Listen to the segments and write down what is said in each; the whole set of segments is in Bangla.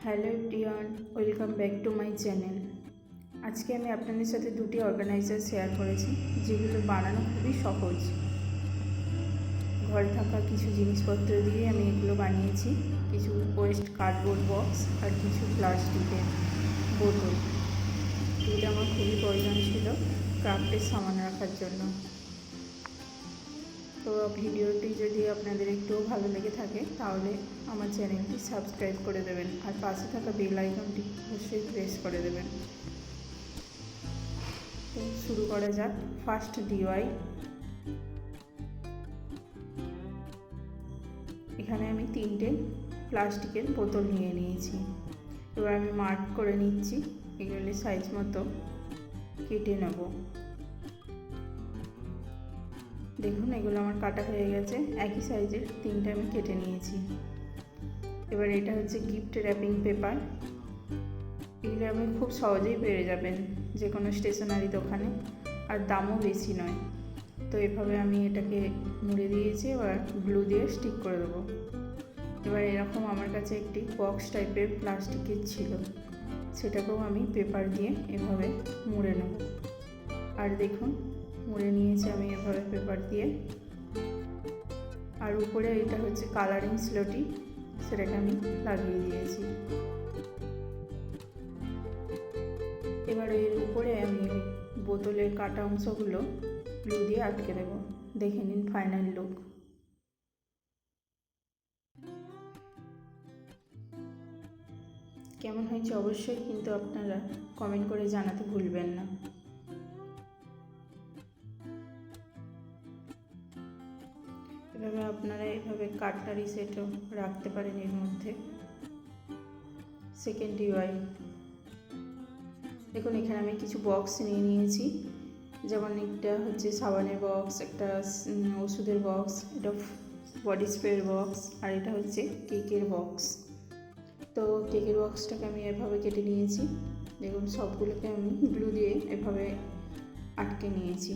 Hello everyone, welcome back to my channel. আজকে আমি আপনাদের সাথে দুটি অর্গানাইজার শেয়ার করেছি, যেগুলো বানানো খুবই সহজ। ঘরে থাকা কিছু জিনিসপত্র দিয়ে আমি এগুলো বানিয়েছি। কিছু ওয়েস্ট কার্ডবোর্ড বক্স আর কিছু প্লাস্টিকের বোতল। এগুলো আমার খুবই প্রয়োজন ছিল ক্রাফটের সামান রাখার জন্য। তো ভিডিওটি যদি আপনাদের একটুও ভালো লেগে থাকে তাহলে আমার চ্যানেলটি সাবস্ক্রাইব করে দেবেন আর পাশে থাকা বেল আইকনটি অবশ্যই প্রেস করে দেবেন। তো শুরু করা যাক। First DI. এখানে আমি 3টে প্লাস্টিকের বোতল নিয়ে নিয়েছি। এবার আমি মার্ক করে নিচ্ছি, এগুলি সাইজ মতো কেটে নেব। দেখুন এগুলো আমার কাটা হয়ে গেছে, একই সাইজের 3টে আমি কেটে নিয়েছি। এবার এটা হচ্ছে গিফট র্যাপিং পেপার। এগুলো আপনি খুব সহজেই পেয়ে যাবেন যে কোনো স্টেশনারি দোকানে, আর দামও বেশি নয়। তো এভাবে আমি এটাকে মুড়ে দিয়েছি, এবার গ্লু দিয়ে স্টিক করে দেবো। এবার এরকম আমার কাছে একটি বক্স টাইপের প্লাস্টিকের ছিল, সেটাকেও আমি পেপার দিয়ে এভাবে মুড়ে নেব। আর দেখুন মুড়ে নিয়েছি আমি এভাবে পেপার দিয়ে। আর উপরে এটা হচ্ছে কালারিং স্লেটি, সেটাকে আমি লাগিয়ে দিয়েছি। এবার এর উপরে আমি ওই বোতলের কাটা অংশগুলো গ্লু দিয়ে আটকে দেবো। দেখে নিন ফাইনাল লুক। কেমন হয়েছে অবশ্যই কিন্তু আপনারা কমেন্ট করে জানাতে ভুলবেন না। এভাবে আপনারা এভাবে কাটলারি সেটও রাখতে পারেন এর মধ্যে। Second DI. দেখুন এখানে আমি কিছু বক্স নিয়ে নিয়েছি, যেমন একটা হচ্ছে সাবানের বক্স, একটা ওষুধের বক্স, এটা বডি স্প্রের বক্স, আর এটা হচ্ছে কেকের বক্স। তো কেকের বক্সটাকে আমি এভাবে কেটে নিয়েছি। দেখুন সবগুলোকে আমি গ্লু দিয়ে এভাবে আটকে নিয়েছি।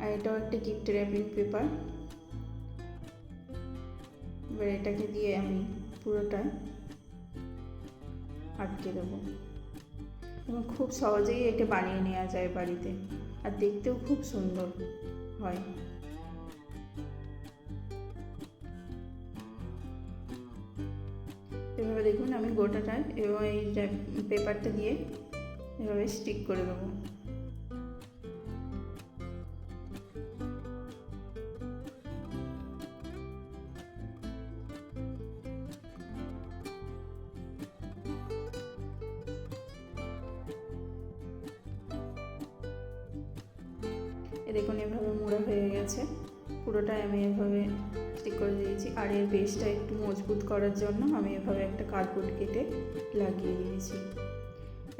আর এটাও একটা গিফট র্যাপিং পেপার। এবার এটাকে দিয়ে আমি পুরোটা আটকে দেবো। এবং খুব সহজেই এটা বানিয়ে নেওয়া যায় বাড়িতে, আর দেখতেও খুব সুন্দর হয়। এভাবে দেখুন আমি গোটাটা এবং এই পেপারটা দিয়ে এভাবে স্টিক করে দেবো। দেখুন এভাবে মোড়া হয়ে গেছে, পুরোটাই আমি এভাবে স্টিক করে দিয়েছি। আর এর বেসটা একটু মজবুত করার জন্য আমি এভাবে একটা কার্ডবোর্ড কেটে লাগিয়ে দিয়েছি।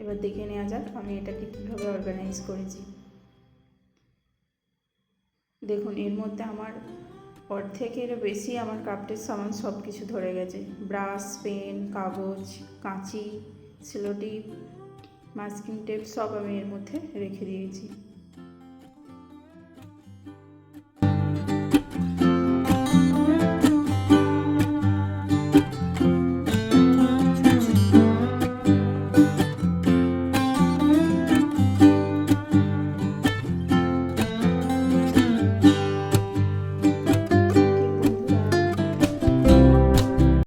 এবার দেখে নেওয়া যাক আমি এটাকে কীভাবে অর্গানাইজ করেছি। দেখুন এর মধ্যে আমার অর্ধেকের বেশি আমার ক্রাফটের সামান সব কিছু ধরে গেছে। ব্রাশ, পেন, কাগজ, কাঁচি, সেলোটিপ, মাস্কিং টেপ সব আমি এর মধ্যে রেখে দিয়েছি।